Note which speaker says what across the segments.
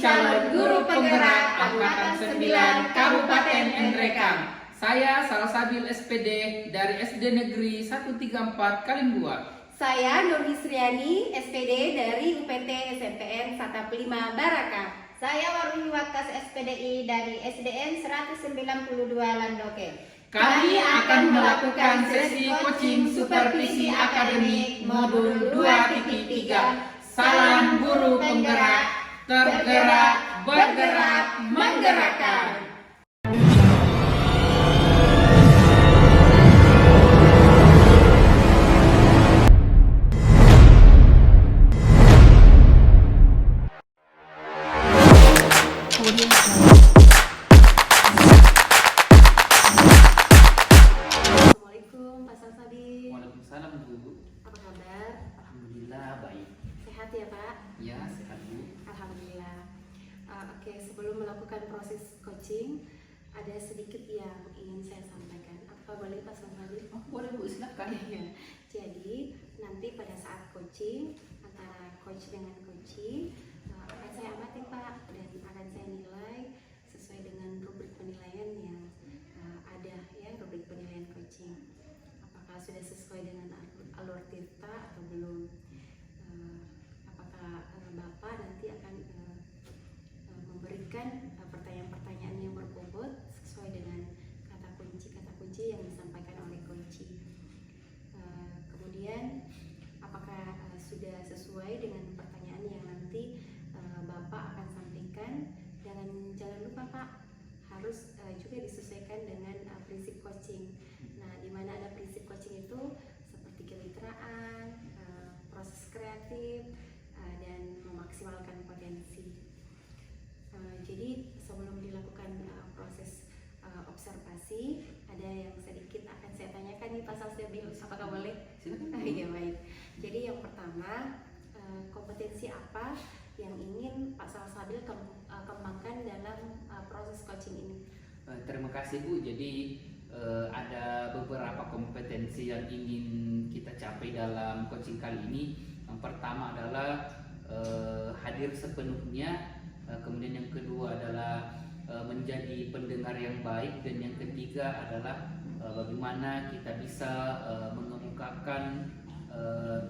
Speaker 1: calon guru penggerak Angkatan 9 Kabupaten Nrekang. Saya Salsabil SPD dari SD Negeri 134 Kalimbua.
Speaker 2: Saya Nur Hisriani, SPD dari UPT SMPN Satap 5 Baraka.
Speaker 3: Saya Waruni Wakas SPDI dari SDN 192 Landoke.
Speaker 1: Kami akan melakukan sesi coaching supervisi akademik modul 2.3. Salam guru penggerak, tergerak, bergerak, menggerakkan.
Speaker 2: Assalamualaikum Pak Salsabil.
Speaker 1: Waalaikumsalam Bu.
Speaker 2: Apa kabar?
Speaker 1: Alhamdulillah baik.
Speaker 2: Sehat ya Pak?
Speaker 1: Ya sehat Bu.
Speaker 2: Alhamdulillah. Oke, sebelum melakukan proses coaching, ada sedikit yang ingin saya sampaikan. Apa boleh Pak Salsabil?
Speaker 1: Oh, boleh Bu, silakan.
Speaker 2: Iya. Jadi nanti pada saat coaching antara coach dengan coaching akan saya amati Pak, dan akan saya nilai sesuai dengan rubrik penilaian yang ada ya, rubrik penilaian coaching. Apakah sudah sesuai dengan alur tirta atau belum? Apakah Bapak nanti akan memberikan pertanyaan-pertanyaan yang berbobot sesuai dengan kata kunci yang disampaikan oleh coaching. Kemudian apakah sudah sesuai dengan pertanyaan yang nanti Bapak akan sampaikan. Jangan lupa Pak, harus juga disesuaikan dengan prinsip coaching. Nah, di mana ada prinsip coaching itu seperti kemitraan, proses kreatif, dan memaksimalkan potensi. Jadi sebelum dilakukan proses observasi, ada yang sedikit akan saya tanyakan nih Pak Salsabil, apakah boleh?
Speaker 1: Silakan.
Speaker 2: Iya baik. Jadi yang pertama, kompetensi apa yang ingin Pak Salsabil kembangkan dalam proses coaching ini?
Speaker 1: Terima kasih Bu. Jadi ada beberapa kompetensi yang ingin kita capai dalam coaching kali ini. Yang pertama adalah hadir sepenuhnya. Kemudian yang kedua adalah menjadi pendengar yang baik, dan yang ketiga adalah bagaimana kita bisa mengemukakan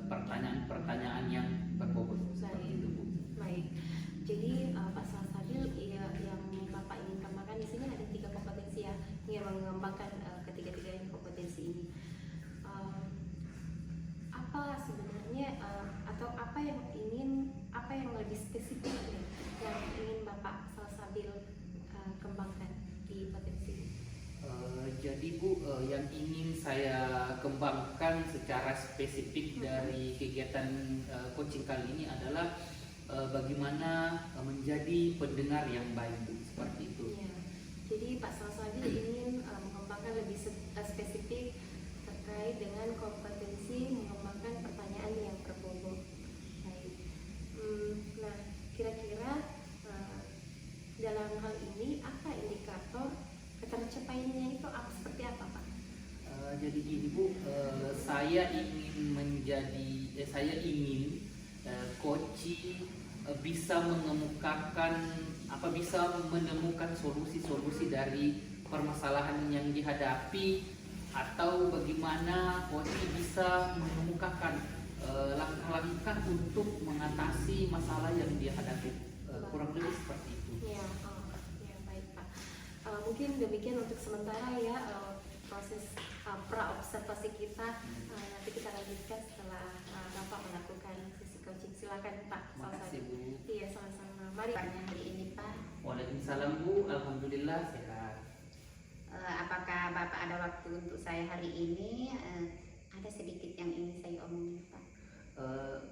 Speaker 1: pertanyaan-pertanyaan yang berbobot. Seperti itu Bu.
Speaker 2: Baik. Jadi Pak Salsabil, yang Bapak ingin kembangkan di sini ada 3 kompetensi ya, ingin mengembangkan ketiga-tiga kompetensi ini. Apa sebenarnya atau apa yang lebih spesifik nih, yang ingin Bapak Salsabil kembangkan di potensi ini?
Speaker 1: Jadi Bu, yang ingin saya kembangkan secara spesifik dari kegiatan coaching kali ini adalah bagaimana menjadi pendengar yang baik Bu, seperti itu.
Speaker 2: Ya. Jadi Pak Salsabil ingin mengembangkan lebih spesifik terkait dengan kompetensi mengembangkan pertanyaan yang berbobot. Baik. Nah, kira-kira dalam hal ini apa indikator ketercapaiannya itu seperti apa Pak?
Speaker 1: Jadi gini Bu, saya ingin coaching bisa menemukan solusi-solusi dari permasalahan yang dihadapi, atau bagaimana coaching bisa menemukan langkah-langkah untuk mengatasi masalah yang dihadapi. Kurang lebih seperti itu.
Speaker 2: Ya, baik Pak. Mungkin demikian untuk sementara ya proses pra-observasi kita. Nanti kita lanjutkan setelah Bapak melakukan sesi coaching. Silakan Pak.
Speaker 1: Terima kasih Bu.
Speaker 2: Iya, sama-sama. Mari.
Speaker 3: Kabarnya hari ini Pak,
Speaker 1: Waalaikumsalam Bu, alhamdulillah sehat.
Speaker 3: apakah Bapak ada waktu untuk saya hari ini? Ada sedikit yang ingin saya omongin Pak.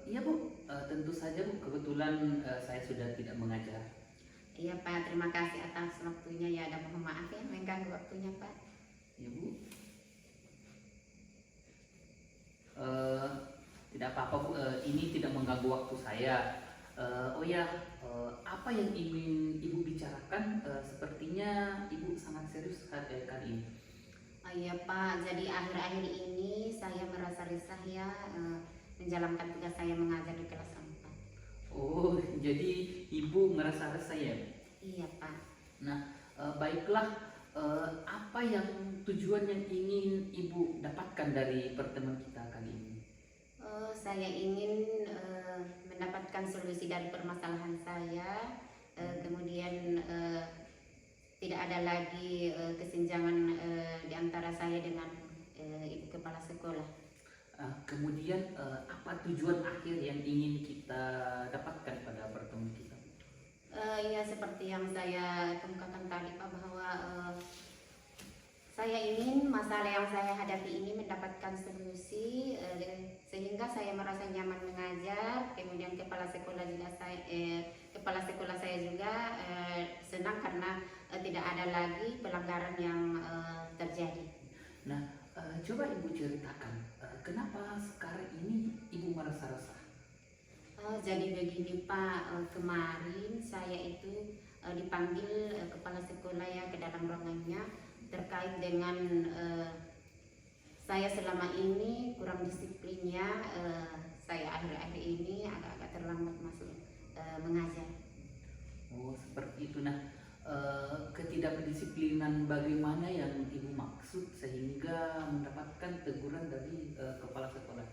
Speaker 1: Iya Bu, tentu saja Bu, kebetulan saya sudah tidak mengajar.
Speaker 3: Iya Pak, terima kasih atas waktunya ya, dan mohon maaf ya mengganggu waktunya Pak.
Speaker 1: Ya Bu. Tidak apa-apa Bu, ini tidak mengganggu waktu saya. Apa yang ingin Ibu bicarakan? Sepertinya Ibu sangat serius kali ini.
Speaker 3: Oh iya Pak, jadi akhir-akhir ini saya merasa resah ya menjalankan tugas saya mengajar di kelas 4.
Speaker 1: Oh, jadi Ibu ibu merasa resah ya.
Speaker 3: Iya Pak.
Speaker 1: Nah, baiklah, apa yang tujuan yang ingin ibu dapatkan dari pertemuan kita kali ini?
Speaker 3: Saya ingin mendapatkan solusi dari permasalahan saya, kemudian tidak ada lagi kesenjangan di antara saya dengan ibu kepala sekolah.
Speaker 1: Kemudian apa tujuan akhir yang ingin kita dapatkan pada pertemuan kita?
Speaker 3: Ya seperti yang saya kemukakan tadi Pak, bahwa saya ingin masalah yang saya hadapi ini mendapatkan solusi, sehingga saya merasa nyaman mengajar. Kemudian kepala sekolah saya juga senang karena tidak ada lagi pelanggaran yang terjadi.
Speaker 1: Nah, coba ibu ceritakan kenapa sekarang ini ibu merasa resah?
Speaker 3: Jadi begini Pak, kemarin saya itu dipanggil kepala sekolah ya ke dalam ruangannya terkait dengan saya selama ini kurang disiplinnya. Saya akhir-akhir ini agak-agak terlambat masuk mengajar.
Speaker 1: Oh, seperti itu. Nah, ketidakdisiplinan bagaimana yang ibu maksud sehingga mendapatkan teguran dari kepala sekolah?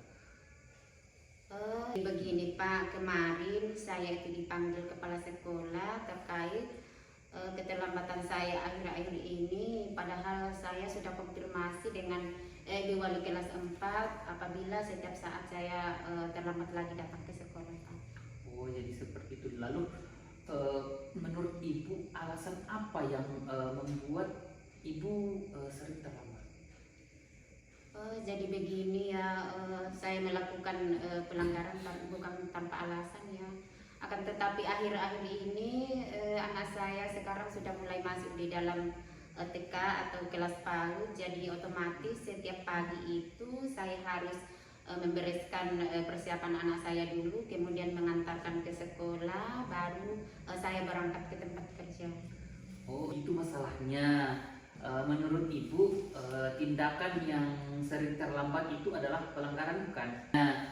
Speaker 3: Begini Pak, kemarin saya itu dipanggil kepala sekolah terkait keterlambatan saya akhir-akhir ini, padahal saya sudah konfirmasi dengan Ibu Wali kelas 4 apabila setiap saat saya terlambat lagi datang ke sekolah Pak.
Speaker 1: Oh, jadi seperti itu. Lalu menurut ibu alasan apa yang membuat ibu sering terlambat?
Speaker 3: Jadi begini ya, saya melakukan pelanggaran bukan tanpa alasan ya. Akan tetapi akhir-akhir ini anak saya sekarang sudah mulai masuk di dalam TK atau kelas PAUD. Jadi otomatis setiap pagi itu saya harus membereskan persiapan anak saya dulu, kemudian mengantarkan ke sekolah, baru saya berangkat ke tempat kerja.
Speaker 1: Oh, itu masalahnya. Menurut ibu, tindakan yang sering terlambat itu adalah pelanggaran bukan? Nah,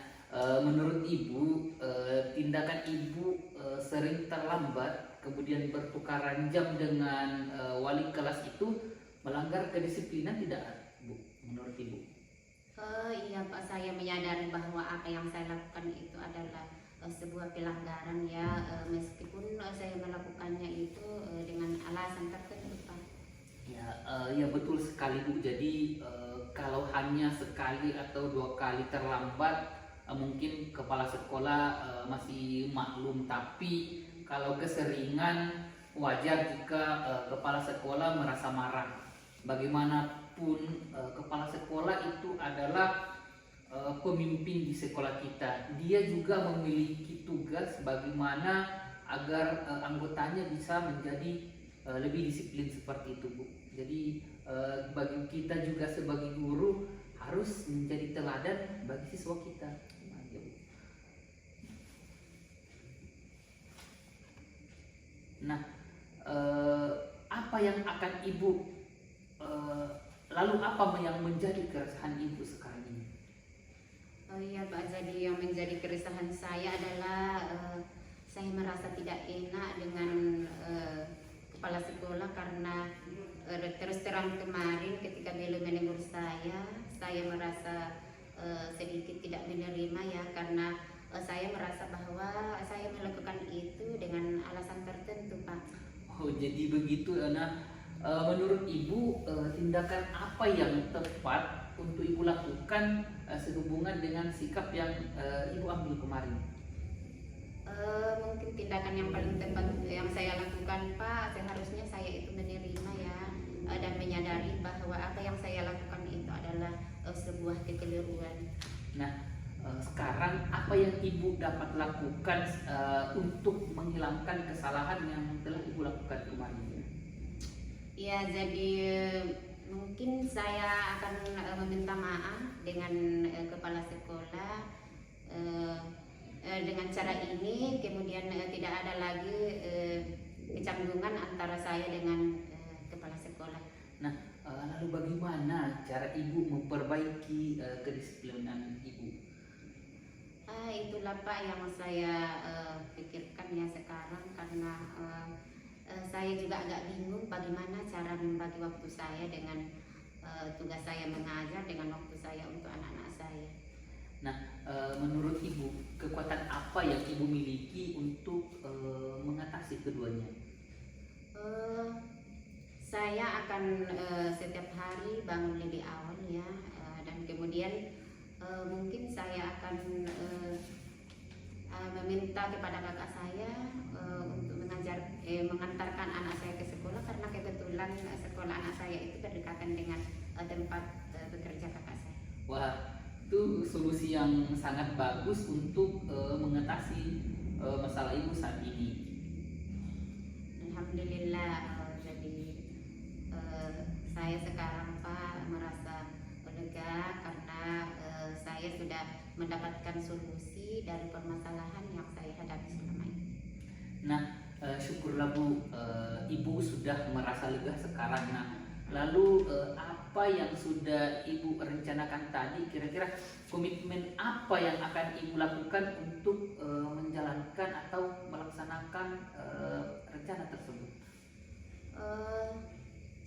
Speaker 1: menurut ibu, tindakan ibu sering terlambat kemudian bertukaran jam dengan wali kelas itu melanggar kedisiplinan tidak, Bu? Menurut ibu?
Speaker 3: Iya Pak, saya menyadari bahwa apa yang saya lakukan itu adalah sebuah pelanggaran ya, meskipun saya melakukannya itu dengan alasan tertentu Pak.
Speaker 1: Ya betul sekali Bu. Jadi kalau hanya sekali atau 2 kali terlambat, mungkin kepala sekolah masih maklum, tapi kalau keseringan wajar jika kepala sekolah merasa marah. Bagaimanapun kepala sekolah itu adalah pemimpin di sekolah kita. Dia juga memiliki tugas bagaimana agar anggotanya bisa menjadi lebih disiplin seperti itu Bu. Jadi bagi kita juga sebagai guru harus menjadi teladan bagi siswa kita. Nah, apa yang akan ibu lalu apa yang menjadi keresahan ibu sekarang ini?
Speaker 3: Oh iya Pak, jadi yang menjadi keresahan saya adalah saya merasa tidak enak dengan kepala sekolah karena terus terang kemarin ketika beliau menegur saya merasa sedikit tidak menerima ya, karena saya merasa bahwa saya melakukan itu dengan alasan tertentu Pak.
Speaker 1: Oh, jadi begitu. Nah, menurut ibu tindakan apa yang tepat untuk ibu lakukan sehubungan dengan sikap yang ibu ambil kemarin?
Speaker 3: Mungkin tindakan yang paling tepat yang saya lakukan Pak, seharusnya saya itu menerima ya, dan menyadari bahwa apa yang saya lakukan itu adalah sebuah kekeliruan.
Speaker 1: Nah, sekarang apa yang ibu dapat lakukan untuk menghilangkan kesalahan yang telah ibu lakukan kemarin?
Speaker 3: Ya, jadi mungkin saya akan meminta maaf dengan kepala sekolah. Dengan cara ini kemudian tidak ada lagi kecanggungan antara saya dengan kepala sekolah.
Speaker 1: Nah, lalu bagaimana cara ibu memperbaiki kedisiplinan ibu?
Speaker 3: Itulah Pak yang saya pikirkan ya sekarang, karena karena saya juga agak bingung bagaimana cara membagi waktu saya dengan tugas saya mengajar dengan waktu saya untuk anak-anak saya.
Speaker 1: Nah, menurut Ibu, kekuatan apa yang Ibu miliki untuk mengatasi keduanya?
Speaker 3: Saya akan setiap hari bangun lebih awal ya, dan kemudian mungkin saya akan meminta kepada kakak saya untuk mengantarkan anak saya ke sekolah, karena kebetulan sekolah anak saya itu berdekatan dengan tempat bekerja kakak saya.
Speaker 1: Wah, itu solusi yang sangat bagus untuk mengatasi masalah Ibu saat ini.
Speaker 3: Alhamdulillah, jadi saya sekarang Pak merasa lega karena saya sudah mendapatkan solusi dari permasalahan yang saya hadapi selama ini.
Speaker 1: Nah, syukurlah Bu, Ibu sudah merasa lega sekarang. Nah, lalu apa yang sudah Ibu rencanakan tadi? Kira-kira komitmen apa yang akan Ibu lakukan untuk menjalankan atau melaksanakan rencana tersebut?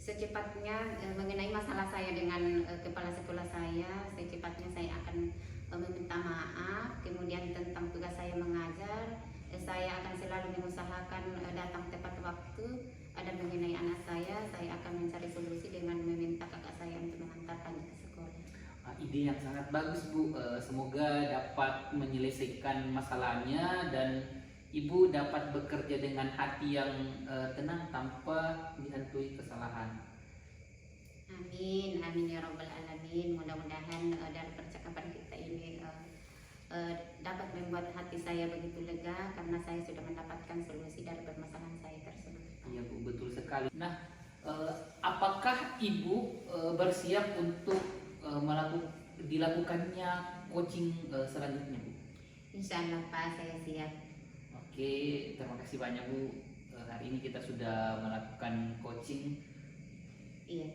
Speaker 3: Secepatnya mengenai masalah saya dengan kepala sekolah saya, secepatnya saya akan meminta maaf. Kemudian tentang tugas saya mengajar, saya akan selalu mengusahakan datang tepat waktu. Dan mengenai anak saya akan mencari solusi dengan meminta kakak saya untuk mengantarkannya ke sekolah.
Speaker 1: Ide yang sangat bagus Bu, semoga dapat menyelesaikan masalahnya dan Ibu dapat bekerja dengan hati yang tenang tanpa dihantui kesalahan.
Speaker 3: Amin, amin ya robbal alamin. Mudah-mudahan dari percakapan kita ini dapat membuat hati saya begitu lega karena saya sudah mendapatkan solusi dari permasalahan saya tersebut.
Speaker 1: Iya Bu, betul sekali. Nah, apakah Ibu bersiap untuk dilakukannya coaching selanjutnya Bu?
Speaker 3: Insya Allah Pak, saya siap.
Speaker 1: Oke, terima kasih banyak Bu. Hari ini kita sudah melakukan coaching.
Speaker 3: Iya.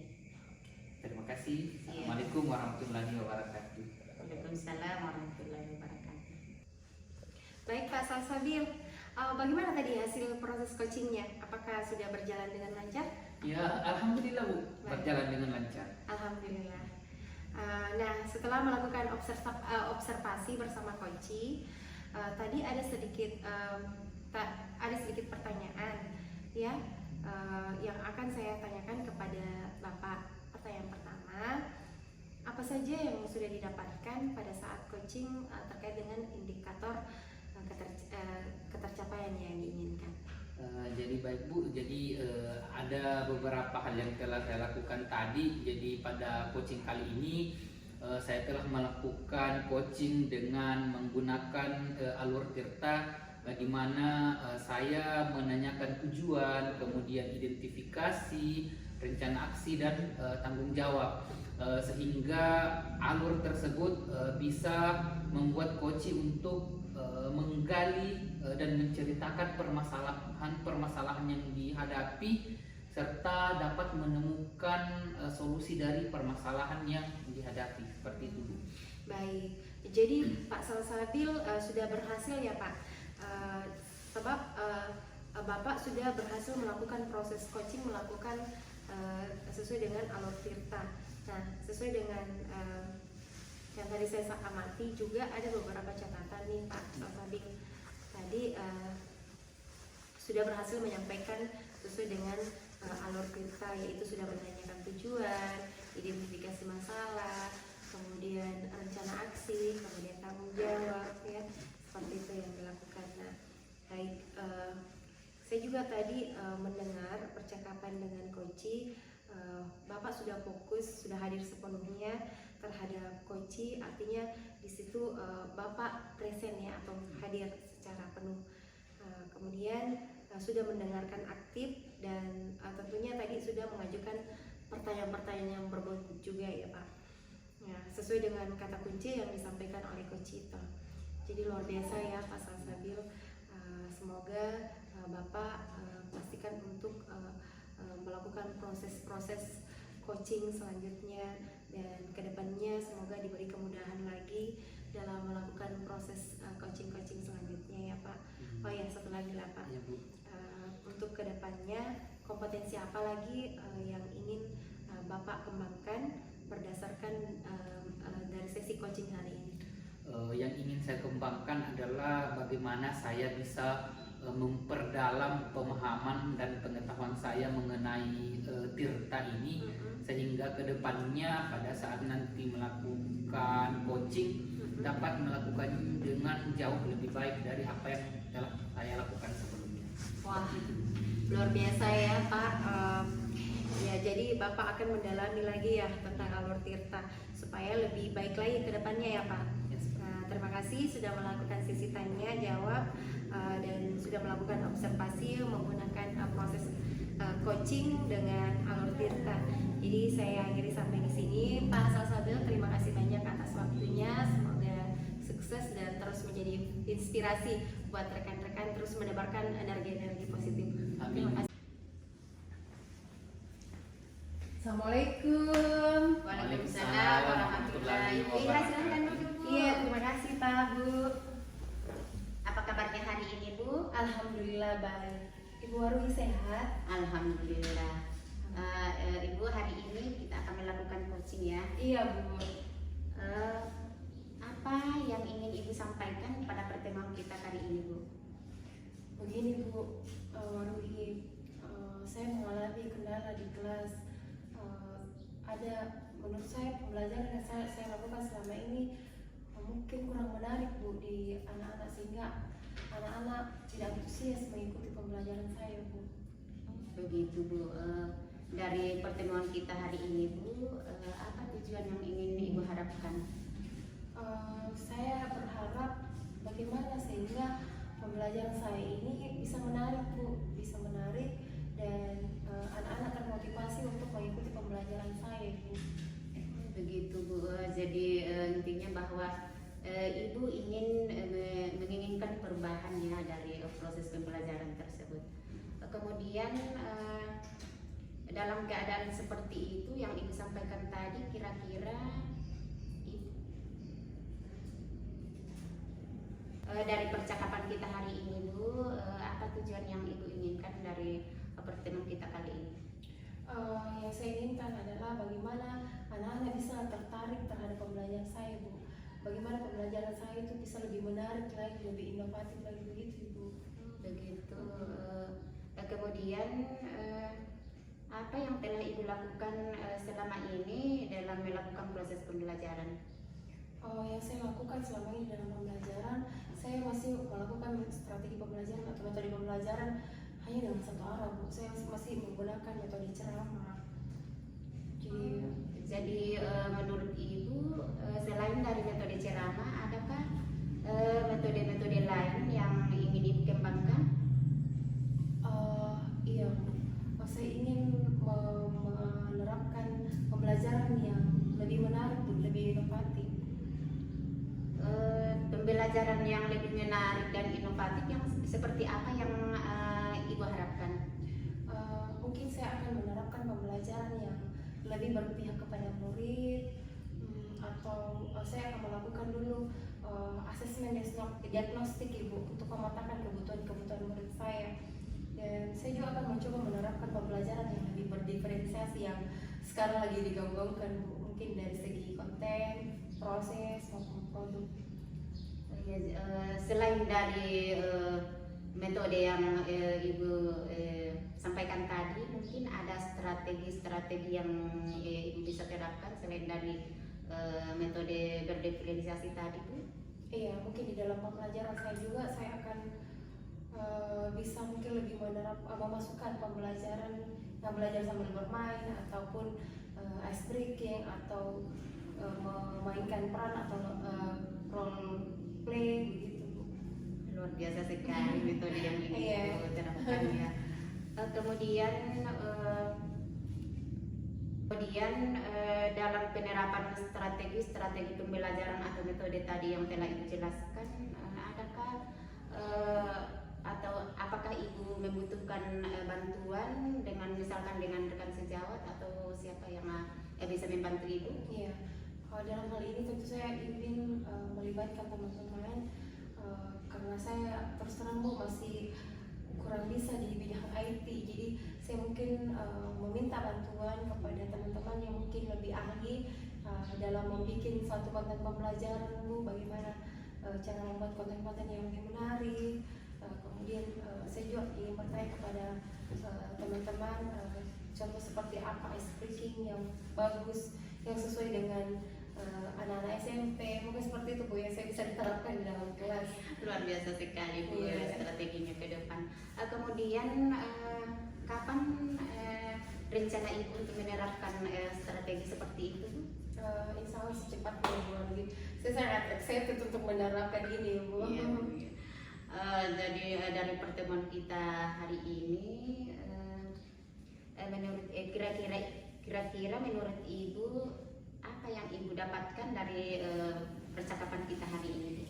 Speaker 1: Terima kasih.
Speaker 3: Iya.
Speaker 1: Assalamualaikum warahmatullahi wabarakatuh.
Speaker 3: Waalaikumsalam warahmatullahi wabarakatuh.
Speaker 2: Baik Pak Salsabil, bagaimana tadi hasil proses coachingnya? Apakah sudah berjalan dengan lancar?
Speaker 1: Ya, alhamdulillah Bu,
Speaker 2: Baik.
Speaker 1: berjalan dengan lancar.
Speaker 2: Alhamdulillah. Nah, setelah melakukan observasi bersama Koci, tadi ada sedikit pertanyaan ya yang akan saya tanyakan kepada Bapak. Pertanyaan pertama, apa saja yang sudah didapatkan pada saat coaching terkait dengan indikator ketercapaian yang diinginkan?
Speaker 1: Jadi baik Bu, jadi ada beberapa hal yang telah saya lakukan tadi. Jadi pada coaching kali ini saya telah melakukan coaching dengan menggunakan alur tirta, di mana saya menanyakan tujuan, kemudian identifikasi, rencana aksi dan tanggung jawab, sehingga alur tersebut bisa membuat coach untuk menggali dan menceritakan permasalahan yang dihadapi serta dapat menemukan solusi dari permasalahan yang dihadapi, seperti itu Bu.
Speaker 2: Baik, jadi Pak Salsabil sudah berhasil ya Pak, sebab Bapak sudah berhasil melakukan proses coaching, melakukan sesuai dengan alur tirta. Nah, sesuai dengan yang tadi saya amati juga ada beberapa catatan nih Pak Salsabil. Tadi sudah berhasil menyampaikan sesuai dengan alur tirta, yaitu sudah menanyakan tujuan, identifikasi masalah, kemudian rencana aksi, kemudian tanggung jawab, ya seperti itu yang dilakukan. Nah, baik, saya juga tadi mendengar percakapan dengan Koci, Bapak sudah fokus, sudah hadir sepenuhnya terhadap Koci, artinya di situ Bapak present ya atau hadir secara penuh. Kemudian sudah mendengarkan aktif dan tentunya tadi sudah mengajukan pertanyaan-pertanyaan yang berbobot juga ya Pak. Ya, sesuai dengan kata kunci yang disampaikan oleh Coach Ito. Jadi luar biasa ya Pak Salsabil. Semoga Bapak pastikan untuk melakukan proses-proses coaching selanjutnya, dan kedepannya semoga diberi kemudahan lagi dalam melakukan proses coaching selanjutnya ya Pak. Oh ya, satu lagi lah Pak.
Speaker 1: Ya, Bu.
Speaker 2: kompetensi apa lagi yang ingin Bapak kembangkan berdasarkan dari sesi coaching hari ini?
Speaker 1: Yang ingin saya kembangkan adalah bagaimana saya bisa memperdalam pemahaman dan pengetahuan saya mengenai tirta ini, sehingga kedepannya pada saat nanti melakukan coaching dapat melakukan dengan jauh lebih baik dari apa yang telah saya lakukan sebelumnya.
Speaker 2: Wah, luar biasa ya Pak. Ya, jadi Bapak akan mendalami lagi ya tentang alur tirta supaya lebih baik lagi ke depannya ya Pak.
Speaker 1: Yes.
Speaker 2: Terima kasih sudah melakukan sesi tanya jawab dan sudah melakukan observasi menggunakan proses coaching dengan alur tirta. Jadi saya akhiri sampai di sini. Pak Salsabel, terima kasih banyak atas waktunya. Semoga sukses dan terus menjadi inspirasi buat rekan-rekan terus menebarkan energi-energi positif. Terima kasih.
Speaker 4: Assalamualaikum.
Speaker 3: Waalaikumsalam warahmatullahi wabarakatuh. Silakan dulu, Bu.
Speaker 4: Iya, terima kasih Pak, Bu.
Speaker 3: Apa kabarnya hari ini, Bu?
Speaker 4: Alhamdulillah baik. Ibu Waruhi sehat?
Speaker 3: Alhamdulillah. Ibu, hari ini kita akan melakukan coaching ya.
Speaker 4: Iya, Bu.
Speaker 3: Apa yang ingin Ibu sampaikan pada pertemuan kita kali ini, Bu?
Speaker 4: Begini, Bu Waruhi, saya mengalami kendala di kelas. Ada menurut saya pembelajaran yang saya lakukan selama ini mungkin kurang menarik, Bu, di anak-anak, sehingga anak-anak tidak antusias mengikuti pembelajaran saya, Bu.
Speaker 3: Begitu, Bu. Dari pertemuan kita hari ini, Bu, apa tujuan yang ingin Ibu harapkan?
Speaker 4: Saya berharap bagaimana sehingga pembelajaran saya ini bisa menarik, Bu, bisa menarik dan anak-anak termotivasi untuk mengikuti pembelajaran saya, Bu.
Speaker 3: Begitu, Bu. Jadi intinya bahwa Ibu ingin menginginkan perubahan ya dari proses pembelajaran tersebut. Kemudian dalam keadaan seperti itu yang Ibu sampaikan tadi, kira-kira dari percakapan kita hari ini, Bu, apa tujuan yang Ibu inginkan dari pertemuan kita kali ini?
Speaker 4: Yang saya inginkan adalah bagaimana anak-anak bisa tertarik terhadap pembelajaran saya, Bu. Bagaimana pembelajaran saya itu bisa lebih menarik lagi, lebih inovatif lagi, begitu, Bu.
Speaker 3: Begitu. Kemudian apa yang telah Ibu lakukan selama ini dalam melakukan proses pembelajaran?
Speaker 4: Yang saya lakukan selama ini dalam pembelajaran, saya masih melakukan strategi pembelajaran atau metode pembelajaran hanya dengan satu arah, Bu. Saya masih menggunakan metode ceramah.
Speaker 3: Jadi menurut Ibu, selain dari metode ceramah, adakah metode-metode lain yang ingin Ibu kembangkan?
Speaker 4: Iya, Bu. Saya ingin menerapkan pembelajaran yang lebih menarik, Bu, lebih inovatif.
Speaker 3: Pembelajaran yang lebih menarik dan inovatif yang seperti apa yang Ibu harapkan?
Speaker 4: Mungkin saya akan menerapkan pembelajaran yang lebih berpihak kepada murid, atau saya akan melakukan dulu asesmen diagnostik, Ibu, untuk memetakan kebutuhan murid saya. Dan saya juga akan mencoba menerapkan pembelajaran yang lebih berdiferensiasi yang sekarang lagi digaung-gaungkan, Bu, mungkin dari segi konten, proses maupun produk.
Speaker 3: Selain dari metode yang Ibu sampaikan tadi, mungkin ada strategi-strategi yang Ibu bisa terapkan selain dari metode berdiferensiasi tadi, Bu?
Speaker 4: Iya, mungkin di dalam pembelajaran saya juga saya akan bisa mungkin lebih memasukkan pembelajaran yang belajar sambil bermain ataupun ice breaking atau memainkan peran atau role play, begitu, Bu.
Speaker 3: Luar biasa sekali metode yang ini
Speaker 4: Iya.
Speaker 3: Ibu terapkan ya. Kemudian dalam penerapan strategi pembelajaran atau metode tadi yang telah Ibu jelaskan, adakah atau apakah Ibu membutuhkan bantuan misalkan dengan rekan sejawat atau siapa yang bisa membantu Ibu?
Speaker 4: Iya. Dalam hal ini tentu saya ingin melibatkan teman-teman karena saya terus terang, Bu, masih kurang bisa di bidang IT. Jadi saya mungkin meminta bantuan kepada teman-teman yang mungkin lebih ahli dalam membuat suatu konten pembelajaran Bu, bagaimana cara membuat konten-konten yang lebih menarik. Kemudian saya juga ingin bertanya kepada teman-teman contoh seperti apa ice breaking yang bagus, yang sesuai dengan anak-anak SMP, mungkin seperti itu Bu yang saya bisa diterapkan di dalam kelas.
Speaker 3: Luar biasa sekali Bu strateginya ke depan. Kemudian kapan rencana Ibu untuk menerapkan strategi seperti itu Bu?
Speaker 4: Insya Allah secepatnya Bu. Saya sangat excited untuk menerapkan ini Bu.
Speaker 3: Iya, iya. Jadi dari pertemuan kita hari ini, menurut kira-kira menurut Ibu apa yang Ibu dapatkan dari percakapan kita hari ini?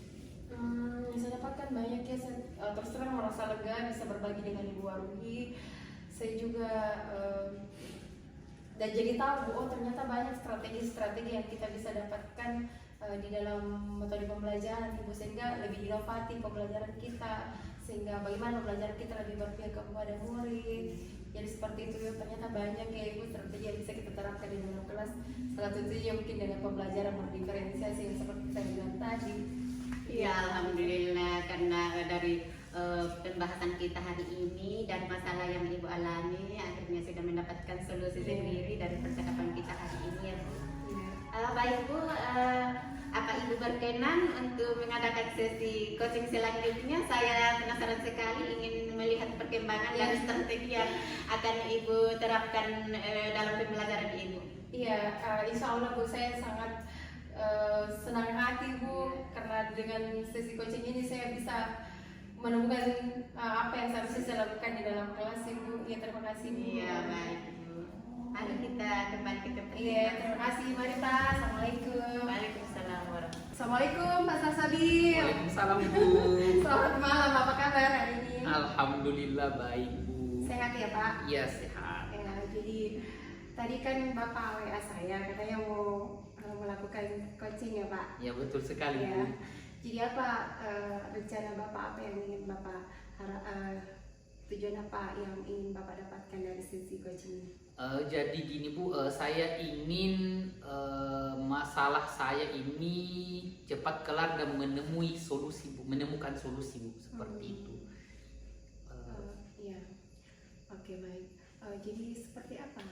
Speaker 4: Saya dapatkan banyak ya, saya terus terang merasa lega bisa berbagi dengan Ibu Waruhi. Saya juga dan jadi tahu Bu, oh ternyata banyak strategi-strategi yang kita bisa dapatkan di dalam metode pembelajaran Ibu, sehingga lebih inovatif pembelajaran kita, sehingga bagaimana pembelajaran kita lebih berpihak kepada murid. Jadi seperti itu ya, ternyata banyak ya Ibu strategi yang bisa kita terapkan di dalam kelas. Salah satunya mungkin dengan pembelajaran berdiferensiasi yang seperti saya bilang tadi.
Speaker 3: Ya Alhamdulillah, karena dari pembahasan kita hari ini dan masalah yang Ibu alami akhirnya sudah mendapatkan solusi sendiri dari percakapan kita hari ini ya Bu. Baik Bu, apa Ibu berkenan untuk mengadakan sesi coaching selanjutnya? Saya penasaran sekali ingin melihat perkembangan dan strategi yang akan Ibu terapkan dalam pembelajaran Ibu.
Speaker 4: Iya, insya Allah Bu, saya sangat senang hati Bu, karena dengan sesi coaching ini saya bisa menemukan apa yang seharusnya saya lakukan di dalam kelas Ibu. Ya terima kasih Bu.
Speaker 3: Iya baik Bu. Mari kita kembali ke tempat.
Speaker 4: Iya terima kasih, mari Pak. Assalamualaikum.
Speaker 3: Waalaikumsalam warahmatullahi.
Speaker 4: Assalamualaikum Pak Sasabil.
Speaker 1: Waalaikumsalam Bu.
Speaker 4: Selamat malam, apa kabar hari ini?
Speaker 1: Alhamdulillah baik Bu.
Speaker 4: Sehat ya Pak?
Speaker 1: Iya sehat.
Speaker 4: Ya, jadi tadi kan Bapak WA saya katanya mau melakukan coaching ya Pak?
Speaker 1: Ya betul sekali
Speaker 4: Ya.
Speaker 1: Bu.
Speaker 4: Jadi apa rencana Bapak, apa yang ingin Bapak tujuan apa yang ingin Bapak dapatkan dari sesi coaching ini?
Speaker 1: Jadi gini Bu, saya ingin masalah saya ini cepat kelar dan menemui solusi Bu, menemukan solusi Bu, seperti itu.
Speaker 4: Iya, oke baik. Jadi seperti apa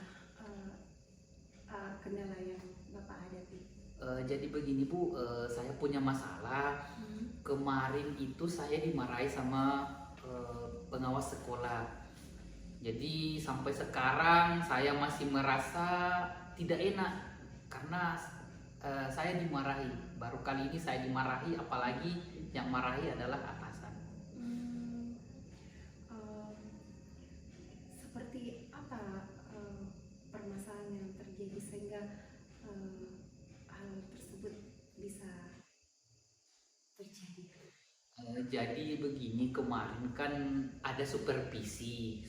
Speaker 4: kendala yang Bapak hadapi?
Speaker 1: Jadi begini Bu, saya punya masalah. Kemarin itu saya dimarahi sama pengawas sekolah. Jadi sampai sekarang saya masih merasa tidak enak karena saya dimarahi. Baru kali ini saya dimarahi, apalagi yang marahi adalah atasan.
Speaker 4: Seperti apa permasalahan yang terjadi sehingga hal tersebut bisa terjadi?
Speaker 1: Jadi begini, kemarin kan ada supervisi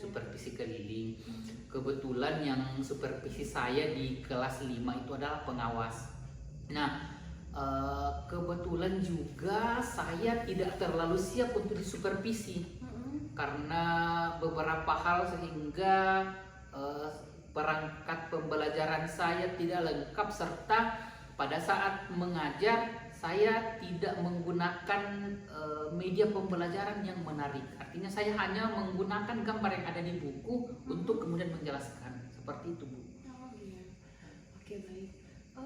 Speaker 1: keliling. Kebetulan yang supervisi saya di kelas 5 itu adalah pengawas. Nah, kebetulan juga saya tidak terlalu siap untuk disupervisi karena beberapa hal, sehingga perangkat pembelajaran saya tidak lengkap, serta pada saat mengajar saya tidak menggunakan media pembelajaran yang menarik. Artinya saya hanya menggunakan gambar yang ada di buku untuk kemudian menjelaskan. Seperti itu Bu.
Speaker 4: Oh iya, oke baik.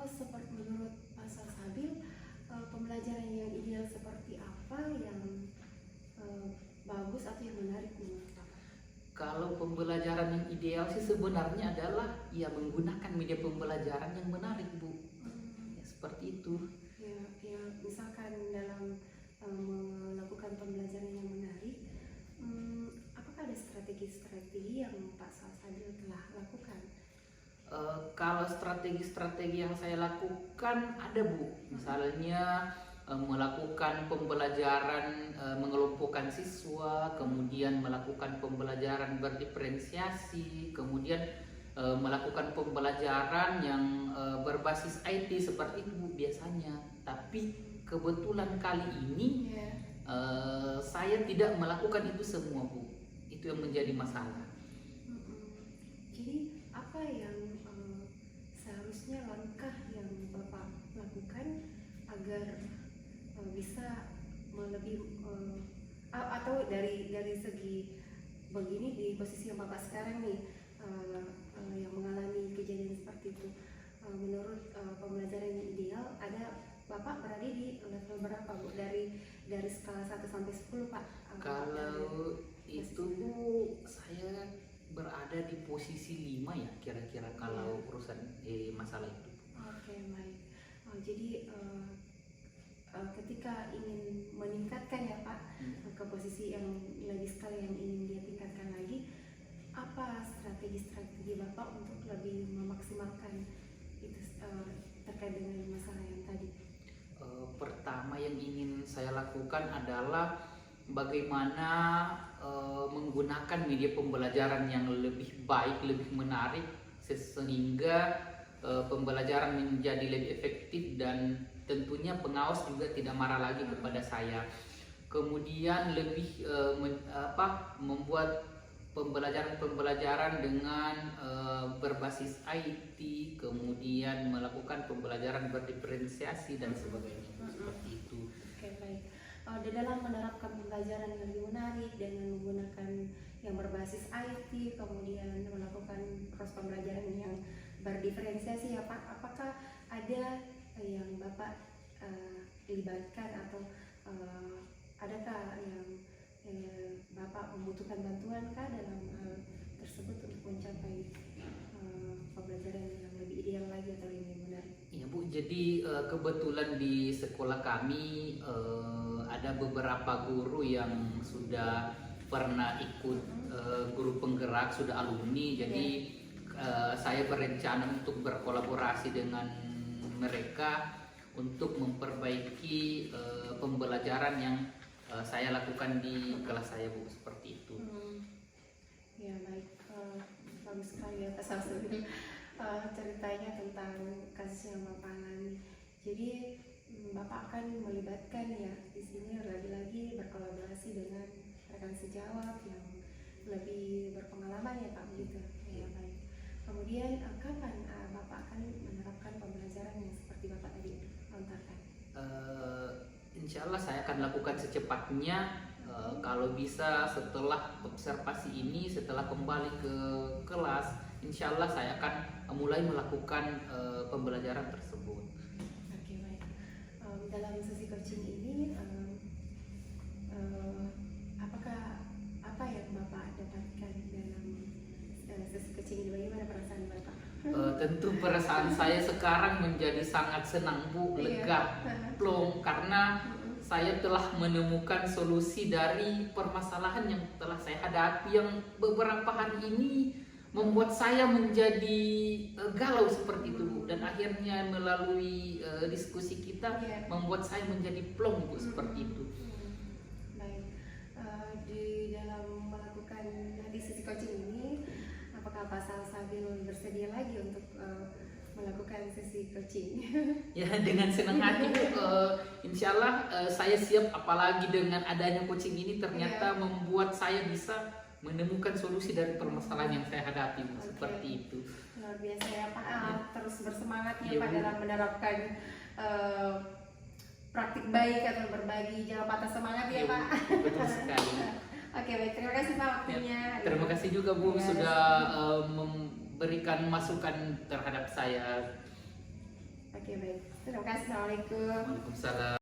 Speaker 4: Seperti menurut Pak Sasabil, pembelajaran yang ideal seperti apa yang bagus atau yang menarik menurut Bapak?
Speaker 1: Kalau pembelajaran yang ideal sih sebenarnya adalah ya menggunakan media pembelajaran yang menarik Bu. Ya, seperti itu.
Speaker 4: Ya, misalkan dalam melakukan pembelajaran yang menarik, apakah ada strategi-strategi yang Pak Sasabil telah lakukan?
Speaker 1: Kalau strategi-strategi yang saya lakukan ada Bu. Misalnya melakukan pembelajaran mengelompokkan siswa, kemudian melakukan pembelajaran berdiferensiasi, kemudian melakukan pembelajaran yang berbasis IT seperti itu Bu, biasanya. Tapi kebetulan kali ini saya tidak melakukan itu semua Bu. Itu itu yang menjadi masalah.
Speaker 2: Jadi apa yang seharusnya langkah yang Bapak lakukan agar bisa lebih atau dari segi begini di posisi yang Bapak sekarang nih yang mengalami kejadian seperti itu, menurut pembelajaran yang ideal ada Bapak berada di level berapa Bu, dari skala 1 sampai 10 Pak?
Speaker 1: Kalau itu Bu, saya berada di posisi 5 ya kira-kira kalau urusan masalah itu.
Speaker 2: Oke, baik. Jadi ketika ingin meningkatkan ya Pak ke posisi yang lebih sekali yang ingin dia tingkatkan lagi, apa strategi Bapak untuk lebih memaksimalkan itu terkait dengan masalah yang tadi?
Speaker 1: Pertama yang ingin saya lakukan adalah bagaimana menggunakan media pembelajaran yang lebih baik, lebih menarik sehingga pembelajaran menjadi lebih efektif dan tentunya pengawas juga tidak marah lagi kepada saya. Kemudian lebih membuat pembelajaran dengan berbasis IT, kemudian melakukan pembelajaran berdiferensiasi dan sebagainya seperti itu.
Speaker 2: Oke, baik. Di dalam menerapkan pembelajaran yang lebih menarik dengan menggunakan yang berbasis IT, kemudian melakukan proses pembelajaran yang berdiferensiasi ya Pak, apakah ada yang Bapak libatkan atau adakah yang Bapak membutuhkan bantuan kah dalam hal tersebut untuk mencapai pembelajaran yang lebih ideal lagi atau lebih menarik?
Speaker 1: Iya Bu, jadi kebetulan di sekolah kami ada beberapa guru yang sudah pernah ikut guru penggerak, sudah alumni, jadi saya berencana untuk berkolaborasi dengan mereka untuk memperbaiki pembelajaran yang saya lakukan di kelas saya Bu, seperti itu.
Speaker 2: Ya baik, bagus sekali ya Pak Samsudin ceritanya tentang kasus yang Bapak alami. Jadi Bapak akan melibatkan ya di sini lagi-lagi berkolaborasi dengan rekan sejawat yang lebih berpengalaman ya Pak, begitu. Ya baik. Kemudian kapan Bapak akan menerapkan pembelajaran yang seperti Bapak tadi lontarkan?
Speaker 1: Insya Allah saya akan lakukan secepatnya. Kalau bisa setelah observasi ini, setelah kembali ke kelas, insya Allah saya akan mulai melakukan pembelajaran tersebut.
Speaker 2: Oke, baik. Dalam sesi coaching ini, apa yang Bapak dapatkan dalam sesi coaching ini? Bagaimana perasaan Bapak?
Speaker 1: Tentu perasaan saya sekarang menjadi sangat senang Bu, lega, plong, karena saya telah menemukan solusi dari permasalahan yang telah saya hadapi yang beberapa hari ini membuat saya menjadi galau seperti itu Bu. Dan akhirnya melalui diskusi kita membuat saya menjadi plong Bu, seperti itu.
Speaker 2: Baik, di dalam melakukan di sesi coaching ini, apakah Pak Salsabil bersedia lagi untuk melakukan sesi coaching?
Speaker 1: Ya, dengan senang hati Bu. Insya Allah saya siap, apalagi dengan adanya coaching ini ternyata membuat saya bisa menemukan solusi dari permasalahan yang saya hadapi Bu. Seperti itu.
Speaker 2: Luar biasa ya Pak, terus bersemangat ya
Speaker 1: Iya,
Speaker 2: Pak
Speaker 1: Bu.
Speaker 2: dalam menerapkan praktik baik atau berbagi, jangan patah semangat ya
Speaker 1: Iya, Bu.
Speaker 2: Pak.
Speaker 1: Betul sekali.
Speaker 2: Oke, baik, terima kasih Pak waktunya.
Speaker 1: Terima kasih juga Bu
Speaker 2: Ya.
Speaker 1: sudah memberikan masukan terhadap saya.
Speaker 2: Oke, baik, terima kasih. Assalamualaikum.
Speaker 1: Waalaikumsalam.